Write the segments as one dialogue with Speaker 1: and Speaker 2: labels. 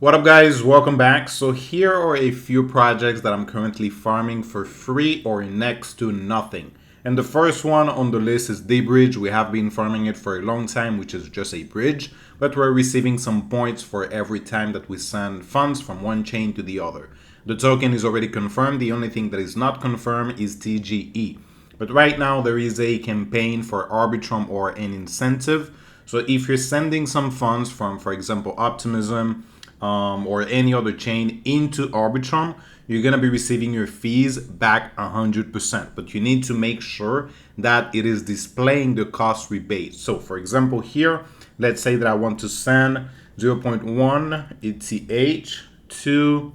Speaker 1: What up guys, welcome back. So here are a few projects that I'm currently farming for free or next to nothing. And the first one on the list is deBridge. We have been farming it for a long time, which is just a bridge, but we're receiving some points for every time that we send funds from one chain to the other. The token is already confirmed. The only thing that is not confirmed is TGE. But right now there is a campaign for Arbitrum or an incentive. So if you're sending some funds from, for example, Optimism, or any other chain into Arbitrum, you're going to be receiving your fees back 100%. But you need to make sure that it is displaying the cost rebate. So for example, here, let's say that I want to send 0.1 ETH to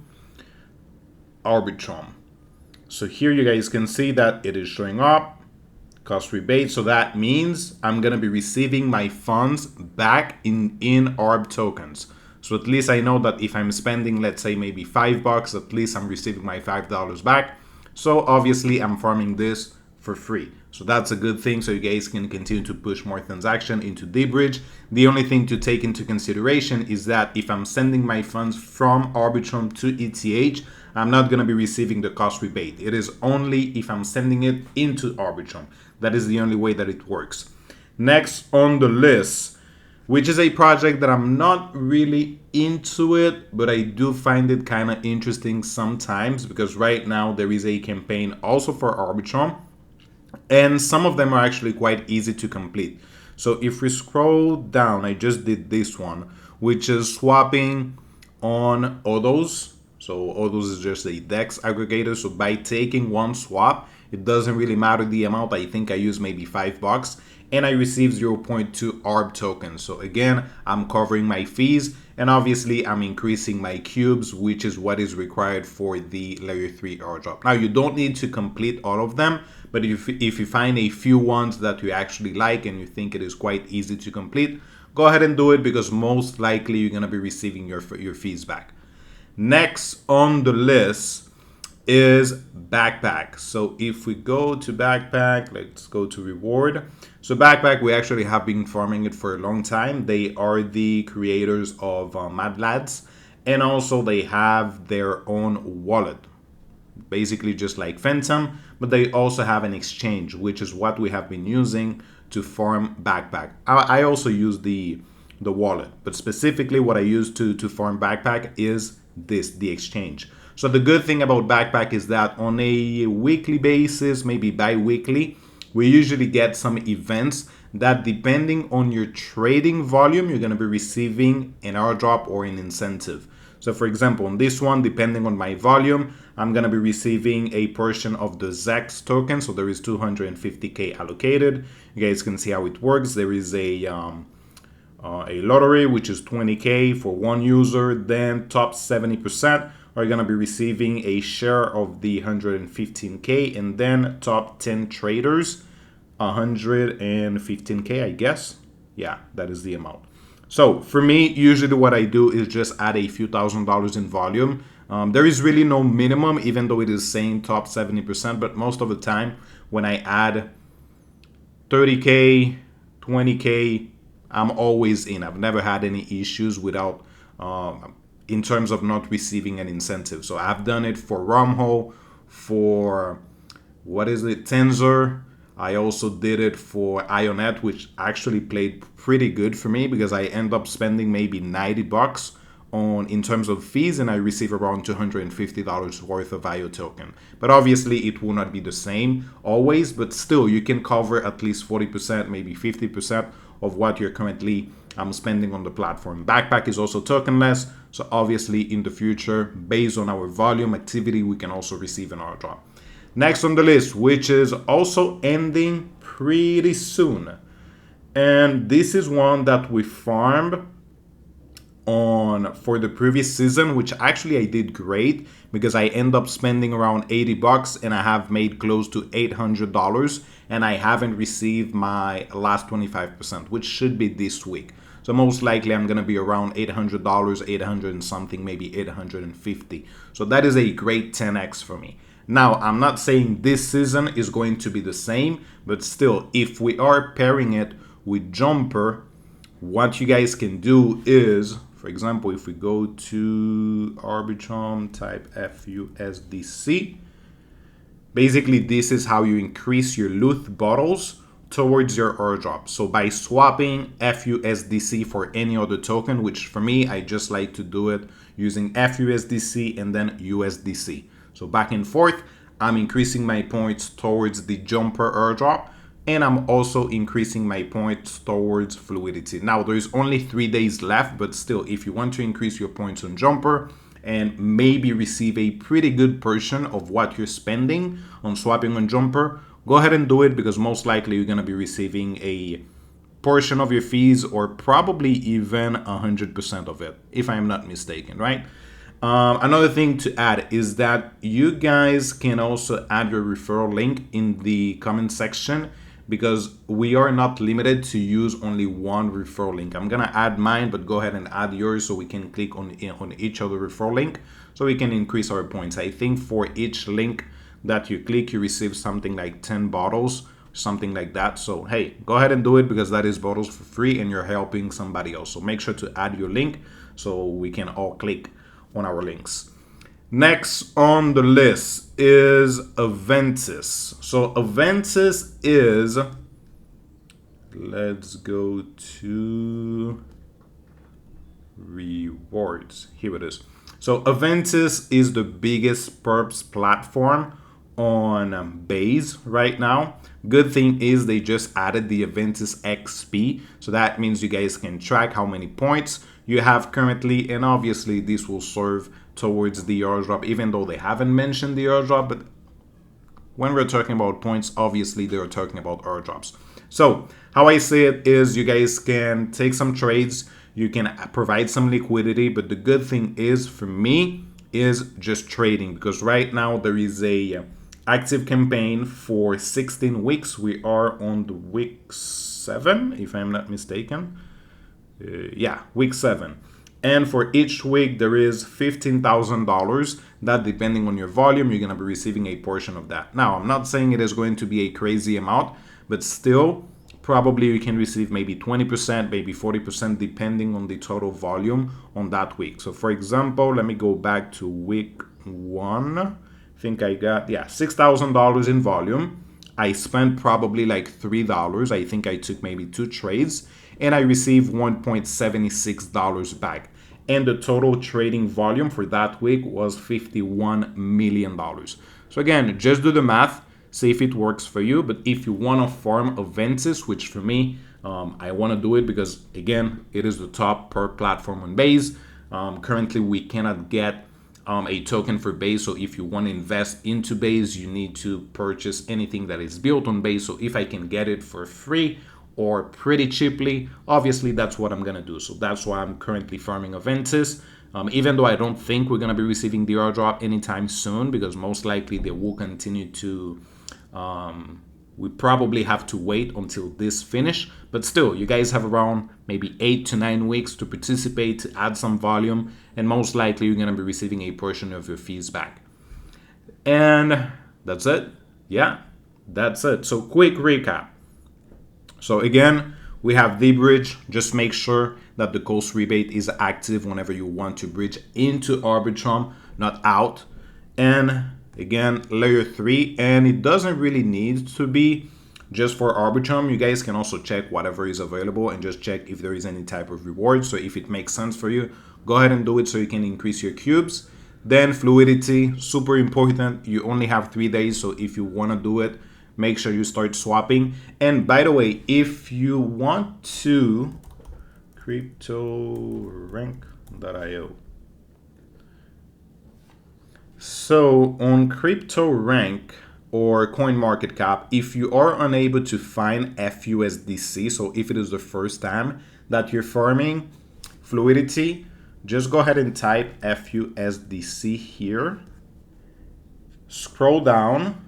Speaker 1: Arbitrum. So here you guys can see that it is showing up, cost rebate. So that means I'm going to be receiving my funds back in ARB tokens. So at least I know that if I'm spending, let's say maybe $5, at least I'm receiving my $5 back. So obviously I'm farming this for free. So that's a good thing. So you guys can continue to push more transaction into deBridge. The only thing to take into consideration is that if I'm sending my funds from Arbitrum to ETH, I'm not going to be receiving the cost rebate. It is only if I'm sending it into Arbitrum. That is the only way that it works. Next on the list, which is a project that I'm not really into it, but I do find it kind of interesting sometimes because right now there is a campaign also for Arbitrum, and some of them are actually quite easy to complete. So if we scroll down, I just did this one, which is swapping on Odos. So Odos is just a DEX aggregator. So by taking one swap, it doesn't really matter the amount. I think I use maybe $5 and I receive 0.2 ARB tokens. So again, I'm covering my fees and obviously I'm increasing my cubes, which is what is required for the layer 3 airdrop. Now you don't need to complete all of them, but if you find a few ones that you actually like and you think it is quite easy to complete, go ahead and do it because most likely you're gonna be receiving your fees back. Next on the list is Backpack. So if we go to Backpack, let's go to reward. So Backpack, we actually have been farming it for a long time. They are the creators of Mad Lads, and also they have their own wallet, basically just like Phantom, but they also have an exchange, which is what we have been using to farm Backpack. I also use the wallet, but specifically what I use to farm Backpack is the exchange. So the good thing about Backpack is that on a weekly basis, maybe bi-weekly, we usually get some events that depending on your trading volume, you're going to be receiving an airdrop or an incentive. So for example, on this one, depending on my volume, I'm going to be receiving a portion of the ZEX token. So there is 250K allocated. You guys can see how it works. There is a lottery, which is 20K for one user. Then top 70% are going to be receiving a share of the 115K, and then top 10 traders 115K, I guess. Yeah, that is the amount. So for me, usually what I do is just add a few $1,000s in volume. There is really no minimum, even though it is saying top 70%, but most of the time when I add 30K, 20K, I'm always in. I've never had any issues without in terms of not receiving an incentive. So I've done it for Rumho, for Tensor. I also did it for Ionet, which actually played pretty good for me because I end up spending maybe $90 in terms of fees, and I receive around $250 worth of IO token. But obviously it will not be the same always, but still you can cover at least 40%, maybe 50% of what you're currently spending on the platform. Backpack is also tokenless, so obviously in the future, based on our volume activity, we can also receive an airdrop. Next on the list, which is also ending pretty soon, and this is one that we farmed for the previous season, which actually I did great because I end up spending around $80 and I have made close to $800, and I haven't received my last 25%, which should be this week. So most likely I'm gonna be around $800, 800 and something, maybe 850. So that is a great 10x for me. Now, I'm not saying this season is going to be the same, but still, if we are pairing it with Jumper, what you guys can do is, For example, if we go to Arbitrum, type FUSDC, basically this is how you increase your loot bottles towards your airdrop. So by swapping FUSDC for any other token, which for me, I just like to do it using FUSDC and then USDC. So back and forth, I'm increasing my points towards the Jumper airdrop, and I'm also increasing my points towards Fluidity. Now, there's only 3 days left, but still, if you want to increase your points on Jumper and maybe receive a pretty good portion of what you're spending on swapping on Jumper, go ahead and do it, because most likely you're going to be receiving a portion of your fees, or probably even 100% of it, if I'm not mistaken, right? Another thing to add is that you guys can also add your referral link in the comment section, because we are not limited to use only one referral link. I'm gonna add mine, but go ahead and add yours so we can click on each other referral link so we can increase our points. I think for each link that you click, you receive something like 10 bottles, something like that. So hey, go ahead and do it, because that is bottles for free and you're helping somebody else. So make sure to add your link so we can all click on our links. Next on the list is Aventus. So Aventus is, let's go to rewards. Here it is. So Aventus is the biggest perps platform on Base right now. Good thing is they just added the Aventus XP, so that means you guys can track how many points you have currently, and obviously this will serve towards the airdrop, even though they haven't mentioned the airdrop. But when we're talking about points, obviously they're talking about airdrops. So how I say it is, you guys can take some trades, you can provide some liquidity, but the good thing is for me is just trading, because right now there is a active campaign for 16 weeks. We are on the week 7, if I'm not mistaken. Yeah, week 7. And for each week, there is $15,000 that, depending on your volume, you're going to be receiving a portion of that. Now, I'm not saying it is going to be a crazy amount, but still, probably you can receive maybe 20%, maybe 40%, depending on the total volume on that week. So for example, let me go back to week 1. I think I got, yeah, $6,000 in volume. I spent probably like $3. I think I took maybe 2 trades, and I received $1.76 back. And the total trading volume for that week was $51 million. So again, just do the math, see if it works for you. But if you want to farm Aventus, which for me, I want to do it because, again, it is the top per platform on Base. Currently, we cannot get a token for Base. So if you want to invest into Base, you need to purchase anything that is built on Base. So if I can get it for free or pretty cheaply, obviously that's what I'm gonna do. So that's why I'm currently farming Aventus, even though I don't think we're gonna be receiving the airdrop anytime soon, because most likely they will continue to, we probably have to wait until this finish. But still, you guys have around maybe 8 to 9 weeks to participate, to add some volume, and most likely you're gonna be receiving a portion of your fees back. And that's it. Yeah, that's it. So quick recap. So again, we have deBridge. Just make sure that the cost rebate is active whenever you want to bridge into Arbitrum, not out. And again, layer 3, and it doesn't really need to be just for Arbitrum. You guys can also check whatever is available and just check if there is any type of reward. So if it makes sense for you, go ahead and do it so you can increase your cubes. Then Fluidity, super important. You only have 3 days, so if you want to do it, make sure you start swapping. And by the way, if you want to, CryptoRank.io. So on CryptoRank or CoinMarketCap, if you are unable to find FUSDC, so if it is the first time that you're farming Fluidity, just go ahead and type FUSDC here. Scroll down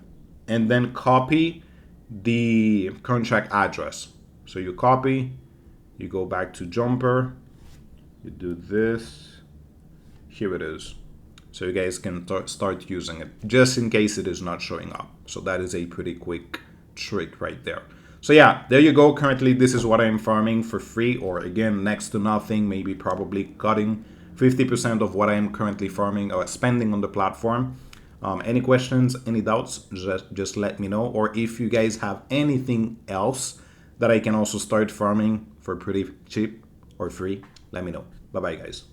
Speaker 1: and then copy the contract address. So you copy, you go back to Jumper, you do this, here it is. So you guys can start using it, just in case it is not showing up. So that is a pretty quick trick right there. So yeah, there you go. Currently, this is what I'm farming for free, or again, next to nothing, maybe probably cutting 50% of what I'm currently farming or spending on the platform. Any questions, any doubts, just let me know. Or if you guys have anything else that I can also start farming for pretty cheap or free, let me know. Bye bye, guys.